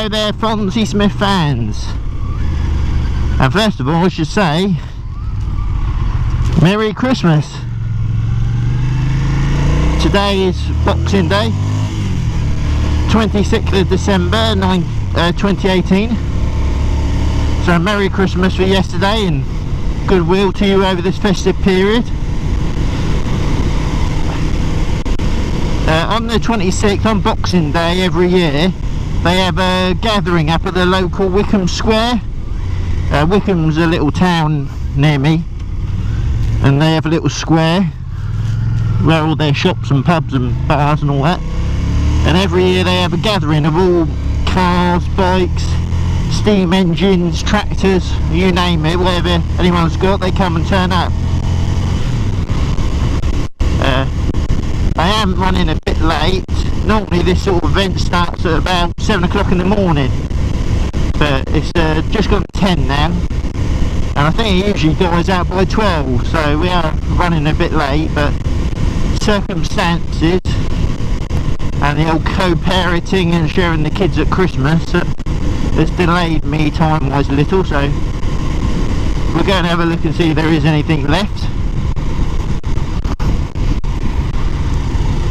Hello there, Fonzie Smith fans. And first of all, I should say, Merry Christmas. Today is Boxing Day, 26th of December 2018. So Merry Christmas for yesterday and goodwill to you over this festive period. On the 26th, on Boxing Day every year, they have a gathering up at the local Wickham Square. Wickham's a little town near me, and they have a little square where all their shops and pubs and bars and all that. And every year they have a gathering of all cars, bikes, steam engines, tractors, you name it, whatever anyone's got, they come and turn up. I am running a bit late. Normally this sort of event starts at about 7 o'clock in the morning, but it's just gone 10 now, and I think it usually dies out by 12, so we are running a bit late, but circumstances and the old co-parenting and sharing the kids at Christmas has delayed me time-wise a little, so we're going to have a look and see if there is anything left.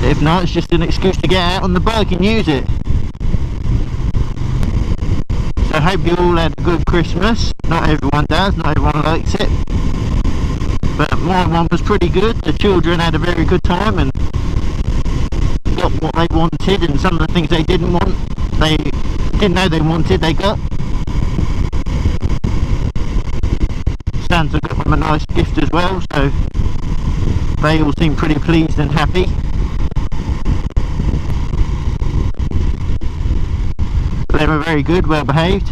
If not, it's just an excuse to get out on the bike and use it. So I hope you all had a good Christmas. Not everyone does, not everyone likes it, but my one was pretty good. The children had a very good time and got what they wanted, and some of the things they didn't want, they didn't know they wanted, they got. Santa got them a nice gift as well, so they all seem pretty pleased and happy. They were very good, well behaved.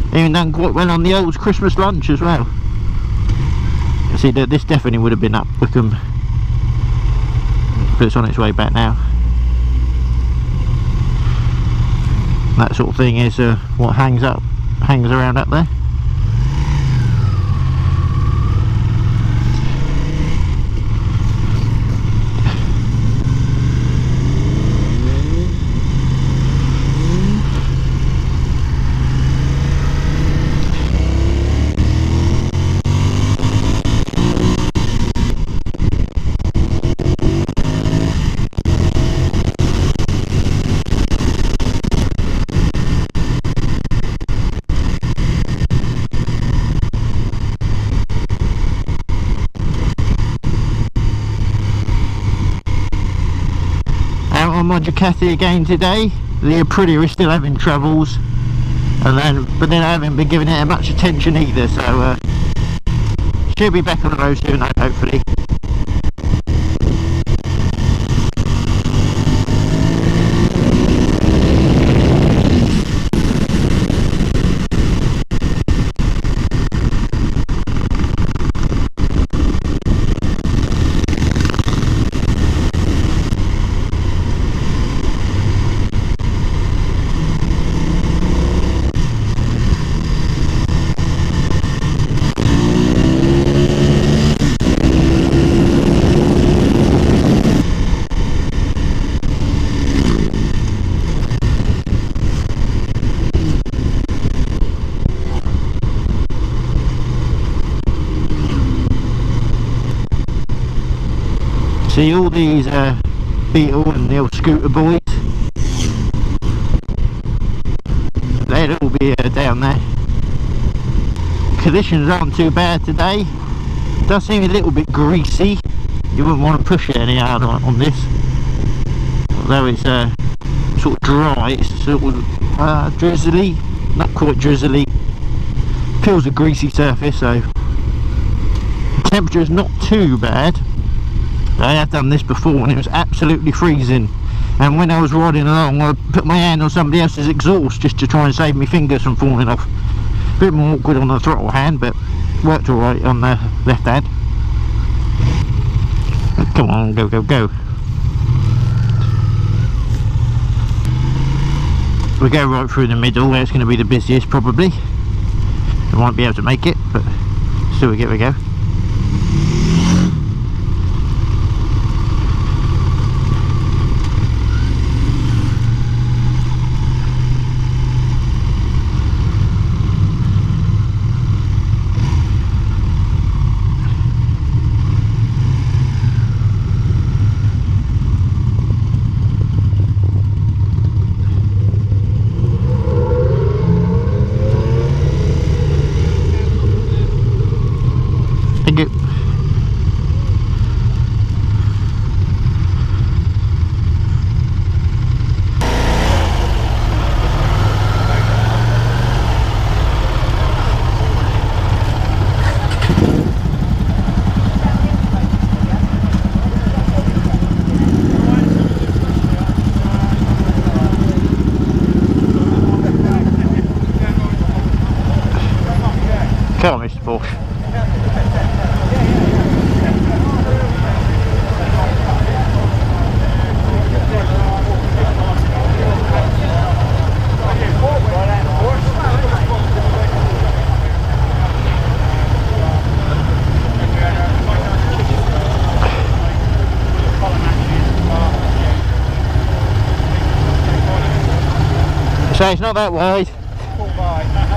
Even done quite well on the old Christmas lunch as well. You see that this definitely would have been up Wickham, but it's on its way back now. That sort of thing is what hangs around up there. On my Ducati again today. The Aprilia is still having troubles, but then I haven't been giving it much attention either, so she'll be back on the road soon, hopefully. See all these Beetle and the old scooter boys, they'd all be down there. Conditions aren't too bad today. It does seem a little bit greasy. You wouldn't want to push it any harder on this, although it's sort of dry. It's sort of drizzly, not quite drizzly. Feels a greasy surface, so the temperature is not too bad. I have done this before when it was absolutely freezing, and when I was riding along I put my hand on somebody else's exhaust just to try and save my fingers from falling off. A bit more awkward on the throttle hand, but worked alright on the left hand. Come on, go, go, go. We go right through the middle where it's going to be the busiest probably. I won't be able to make it, but still we go. So it's not that wide. Pull by.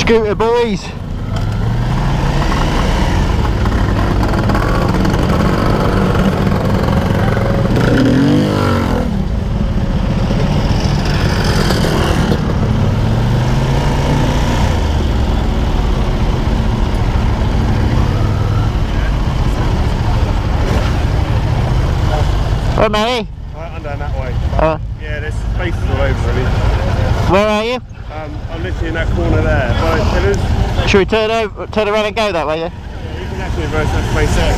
Scooter boys. Where, Matty? I'm down that way. Yeah, there's spaces all over really. Where are you? I'm literally in that corner there. By Should we turn around and go that way, yeah? Yeah, you can actually reverse that space there.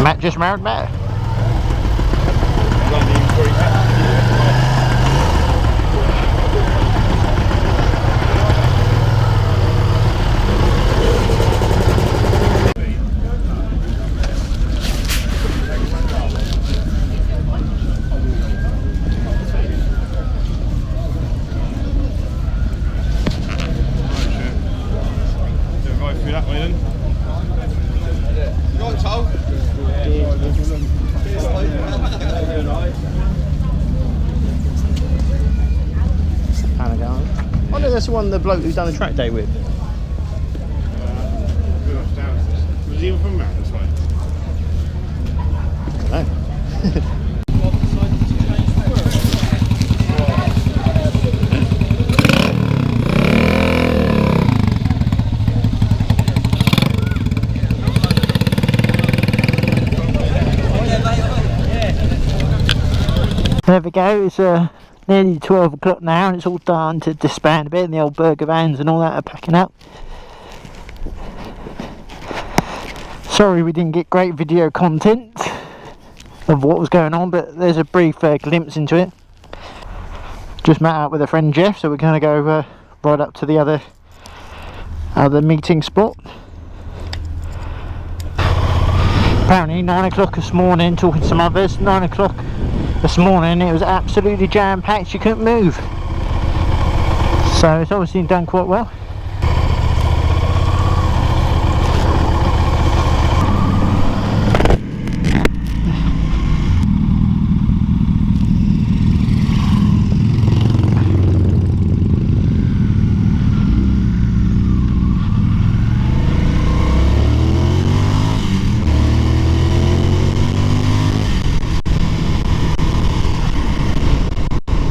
Matt just married Matt. That way then. Right, Tom. I know that's the one the bloke who's done a track day with. Was he even from around this way? I don't know. There we go, it's nearly 12 o'clock now and it's all done to disband a bit and the old burger vans and all that are packing up. Sorry we didn't get great video content of what was going on, but there's a brief glimpse into it. Just met up with a friend Jeff, so we're going to go right up to the other meeting spot. Apparently 9 o'clock this morning, talking to some others, 9 o'clock this morning it was absolutely jam-packed, you couldn't move. So it's obviously done quite well.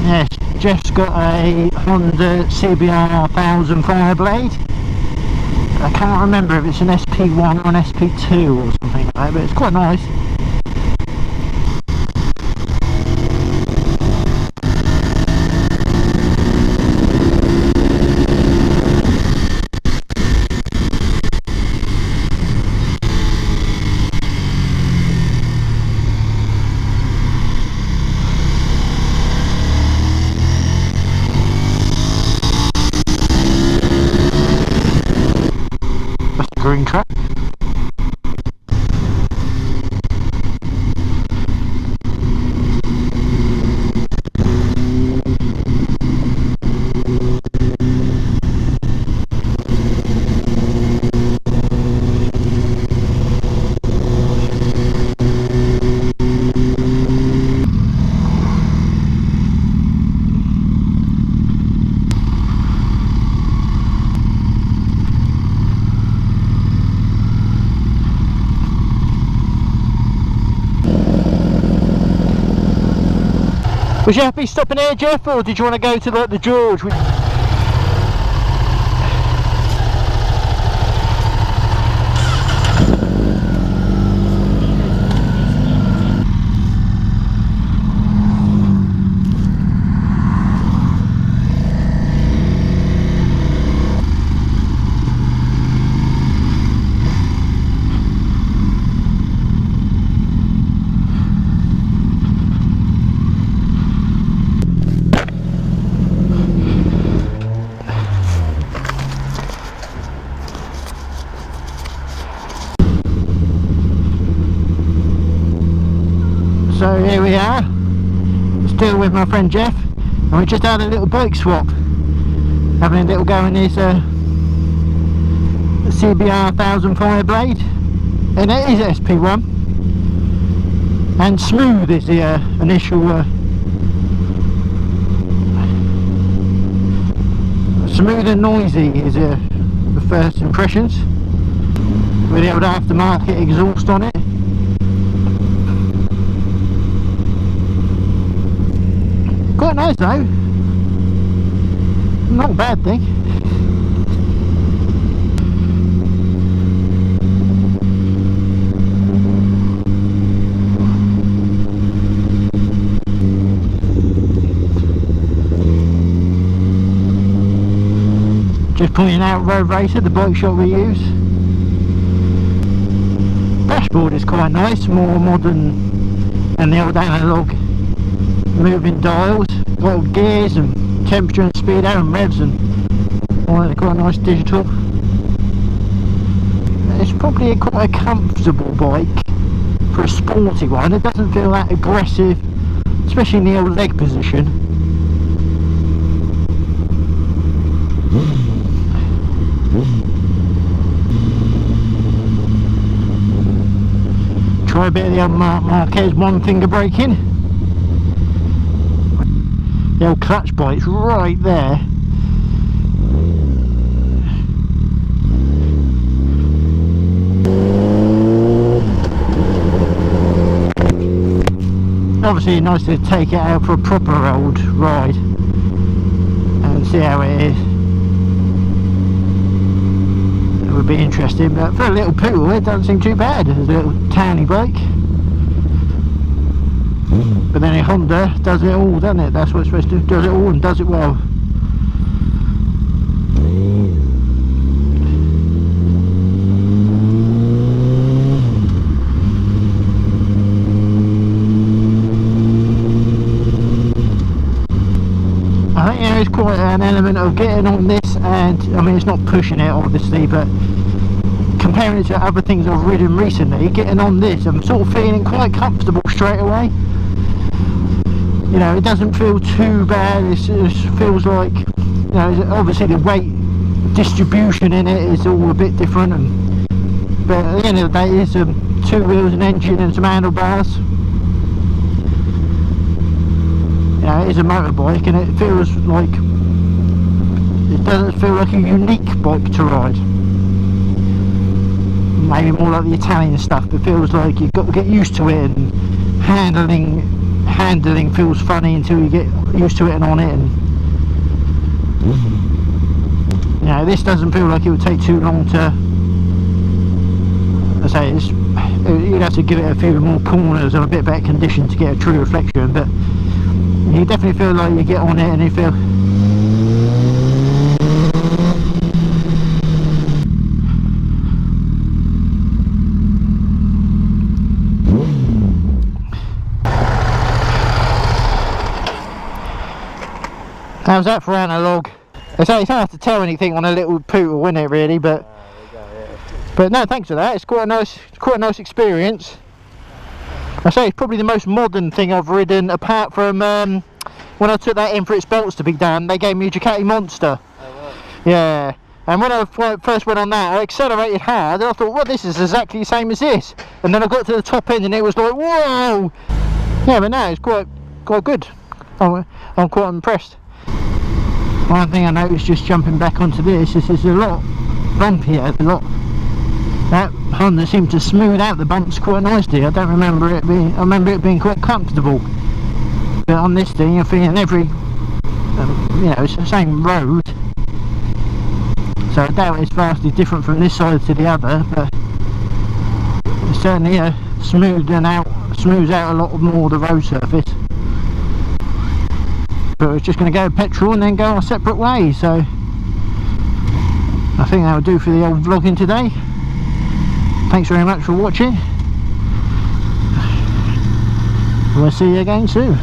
Yes, Jeff's got a Honda cbr1000 Fireblade. I can't remember if it's an sp1 or an sp2 or something like that, but it's quite nice. Green track. Was you happy stopping here, Jeff, or did you want to go to the George? still with my friend Jeff, and we just had a little bike swap, having a little go in this cbr1000 Fireblade, and it is sp1, and smooth is the initial smooth and noisy is the first impressions, with the old aftermarket exhaust on it. Quite nice though, not a bad thing. Just pointing out Road Racer, the bike shop we use. Dashboard is quite nice, more modern than the old analogue moving dials. Got all gears and temperature and speed out and revs and all that, quite nice digital. It's probably quite a comfortable bike for a sporty one. It doesn't feel that aggressive, especially in the old leg position. Try a bit of the old Marquez one finger braking. The old clutch bite's right there. Obviously nice to take it out for a proper old ride and see how it is. It would be interesting, but for a little poodle it doesn't seem too bad as a little towny bike. But then a Honda does it all, doesn't it? That's what it's supposed to do, does it all and does it well. I think there is quite an element of getting on this, and I mean it's not pushing it obviously, but comparing it to other things I've ridden recently, getting on this I'm sort of feeling quite comfortable straight away. You know, it doesn't feel too bad. It feels like, you know, obviously the weight distribution in it is all a bit different, but at the end of the day it's 2 wheels, an engine and some handlebars. You know, it is a motorbike and it feels like, it doesn't feel like a unique bike to ride. Maybe more like the Italian stuff, but feels like you've got to get used to it, and handling feels funny until you get used to it and on it, and you know, this doesn't feel like it would take too long to, I say, you'd have to give it a few more corners and a bit better condition to get a true reflection, but you definitely feel like you get on it and you feel how's that for analogue? I say, it's not have to tell anything on a little poodle, isn't it, really? But no, thanks for that. It's quite a nice experience. I say it's probably the most modern thing I've ridden, apart from when I took that in for its belts to be done. They gave me a Ducati Monster. Oh, right. Yeah. And when I first went on that, I accelerated hard, and I thought, well, this is exactly the same as this. And then I got to the top end, and it was like, whoa! Yeah, but no, it's quite good. I'm quite impressed. One thing I noticed just jumping back onto this is it's a lot bumpier, that Honda seemed to smooth out the bumps quite nicely. I don't remember it being, I remember it being quite comfortable. But on this thing you're feeling every, you know, it's the same road. So I doubt it's vastly different from this side to the other, but it's certainly smooths out a lot more the road surface. But it's just going to go petrol and then go our separate ways, so I think that will do for the old vlogging today. Thanks very much for watching. We'll see you again soon.